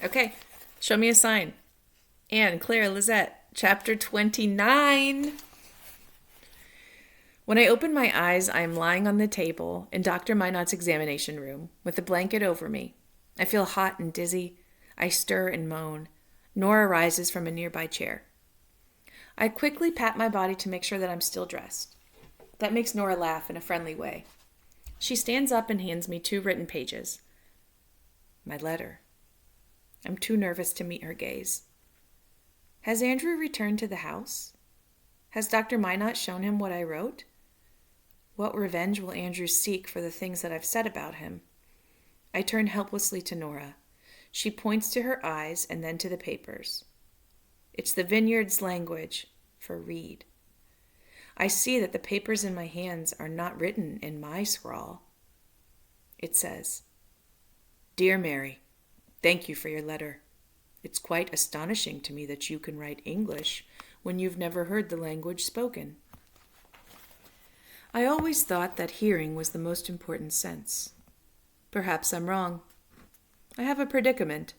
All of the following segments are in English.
Okay, show me a sign. Anne, Claire, Lizette, chapter 29. When I open my eyes, I am lying on the table in Dr. Minot's examination room with a blanket over me. I feel hot and dizzy. I stir and moan. Nora rises from a nearby chair. I quickly pat my body to make sure that I'm still dressed. That makes Nora laugh in a friendly way. She stands up and hands me 2 written pages. My letter. I'm too nervous to meet her gaze. Has Andrew returned to the house? Has Dr. Minot shown him what I wrote? What revenge will Andrew seek for the things that I've said about him? I turn helplessly to Nora. She points to her eyes and then to the papers. It's the vineyard's language for read. I see that the papers in my hands are not written in my scrawl. It says, Dear Mary, thank you for your letter. It's quite astonishing to me that you can write English when you've never heard the language spoken. I always thought that hearing was the most important sense. Perhaps I'm wrong. I have a predicament.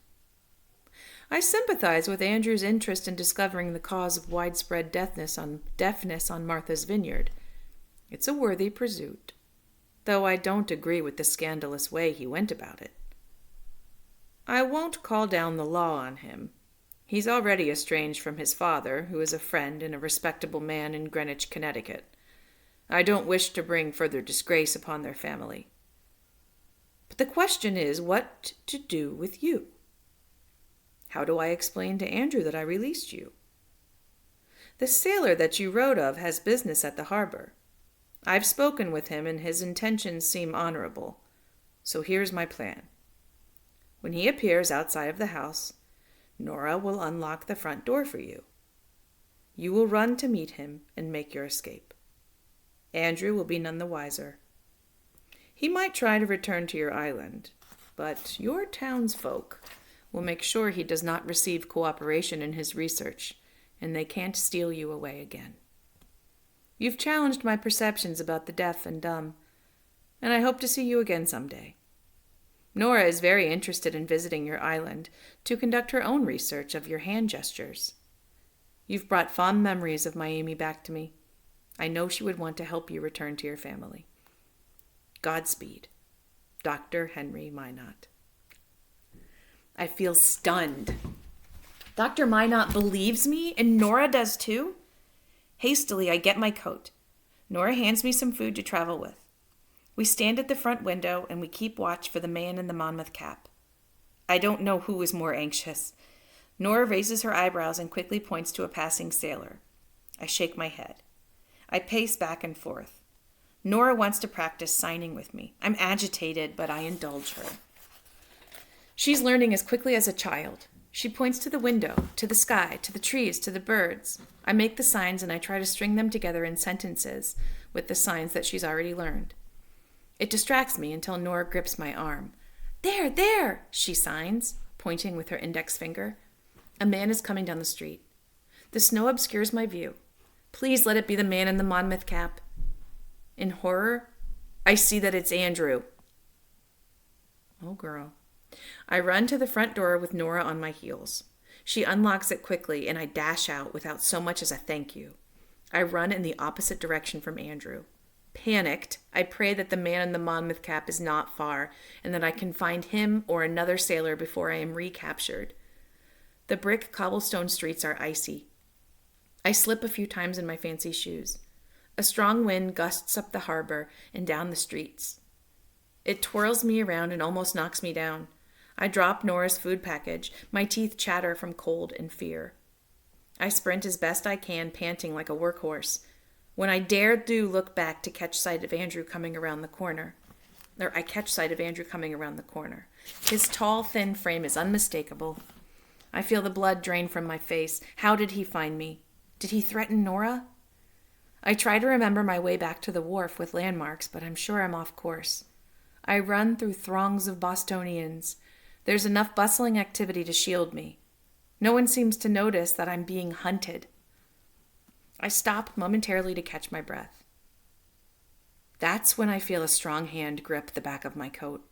I sympathize with Andrew's interest in discovering the cause of widespread deafness on Martha's Vineyard. It's a worthy pursuit, though I don't agree with the scandalous way he went about it. I won't call down the law on him. He's already estranged from his father, who is a friend and a respectable man in Greenwich, Connecticut. I don't wish to bring further disgrace upon their family. But the question is what to do with you. How do I explain to Andrew that I released you? The sailor that you wrote of has business at the harbor. I've spoken with him and his intentions seem honorable. So here's my plan. When he appears outside of the house, Nora will unlock the front door for you. You will run to meet him and make your escape. Andrew will be none the wiser. He might try to return to your island, but your townsfolk will make sure he does not receive cooperation in his research, and they can't steal you away again. You've challenged my perceptions about the deaf and dumb, and I hope to see you again someday. Nora is very interested in visiting your island to conduct her own research of your hand gestures. You've brought fond memories of my Amy back to me. I know she would want to help you return to your family. Godspeed, Dr. Henry Minot. I feel stunned. Dr. Minot believes me, and Nora does too? Hastily, I get my coat. Nora hands me some food to travel with. We stand at the front window, and we keep watch for the man in the Monmouth cap. I don't know who is more anxious. Nora raises her eyebrows and quickly points to a passing sailor. I shake my head. I pace back and forth. Nora wants to practice signing with me. I'm agitated, but I indulge her. She's learning as quickly as a child. She points to the window, to the sky, to the trees, to the birds. I make the signs and I try to string them together in sentences with the signs that she's already learned. It distracts me until Nora grips my arm. There, there, she signs, pointing with her index finger. A man is coming down the street. The snow obscures my view. Please let it be the man in the Monmouth cap. In horror, I see that it's Andrew. Oh, girl. I run to the front door with Nora on my heels. She unlocks it quickly, and I dash out without so much as a thank you. I run in the opposite direction from Andrew. Panicked, I pray that the man in the Monmouth cap is not far, and that I can find him or another sailor before I am recaptured. The brick cobblestone streets are icy. I slip a few times in my fancy shoes. A strong wind gusts up the harbor and down the streets. It twirls me around and almost knocks me down. I drop Nora's food package. My teeth chatter from cold and fear. I sprint as best I can, panting like a workhorse. When I dare do look back to catch sight of Andrew coming around the corner. His tall, thin frame is unmistakable. I feel the blood drain from my face. How did he find me? Did he threaten Nora? I try to remember my way back to the wharf with landmarks, but I'm sure I'm off course. I run through throngs of Bostonians. There's enough bustling activity to shield me. No one seems to notice that I'm being hunted. I stop momentarily to catch my breath. That's when I feel a strong hand grip the back of my coat.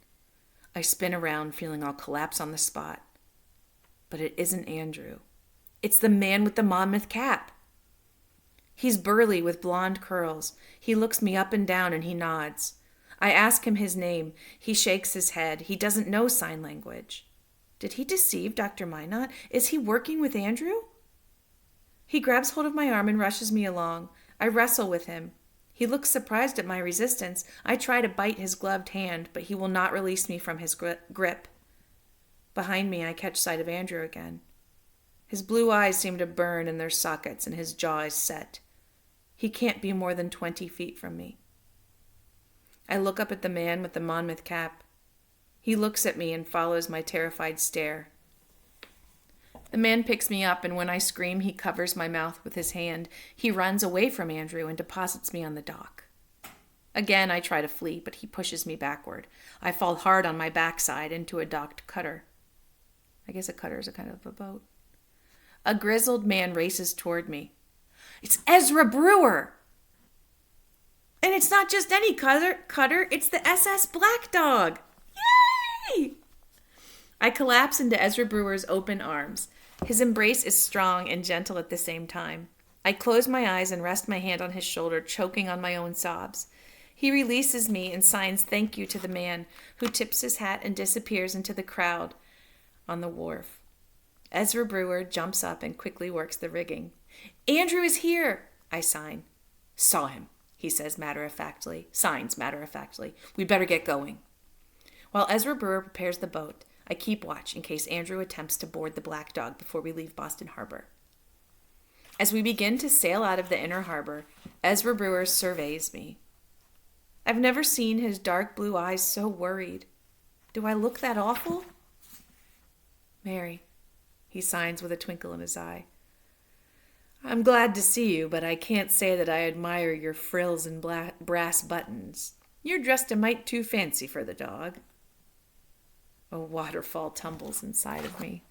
I spin around, feeling I'll collapse on the spot. But it isn't Andrew. It's the man with the Monmouth cap. He's burly with blonde curls. He looks me up and down and he nods. I ask him his name. He shakes his head. He doesn't know sign language. Did he deceive Dr. Minot? Is he working with Andrew? He grabs hold of my arm and rushes me along. I wrestle with him. He looks surprised at my resistance. I try to bite his gloved hand, but he will not release me from his grip. Behind me, I catch sight of Andrew again. His blue eyes seem to burn in their sockets and his jaw is set. He can't be more than 20 feet from me. I look up at the man with the Monmouth cap. He looks at me and follows my terrified stare. The man picks me up, and when I scream, he covers my mouth with his hand. He runs away from Andrew and deposits me on the dock. Again, I try to flee, but he pushes me backward. I fall hard on my backside into a docked cutter. I guess a cutter is a kind of a boat. A grizzled man races toward me. It's Ezra Brewer! And it's not just any cutter, it's the SS Black Dog! Yay! I collapse into Ezra Brewer's open arms. His embrace is strong and gentle at the same time. I close my eyes and rest my hand on his shoulder, choking on my own sobs. He releases me and signs thank you to the man, who tips his hat and disappears into the crowd on the wharf. Ezra Brewer jumps up and quickly works the rigging. Andrew is here, I sign. Saw him, he says signs matter-of-factly. We'd better get going. While Ezra Brewer prepares the boat, I keep watch in case Andrew attempts to board the Black Dog before we leave Boston Harbor. As we begin to sail out of the inner harbor, Ezra Brewer surveys me. I've never seen his dark blue eyes so worried. Do I look that awful? Mary, he signs with a twinkle in his eye. I'm glad to see you, but I can't say that I admire your frills and brass buttons. You're dressed a mite too fancy for the dog. A waterfall tumbles inside of me.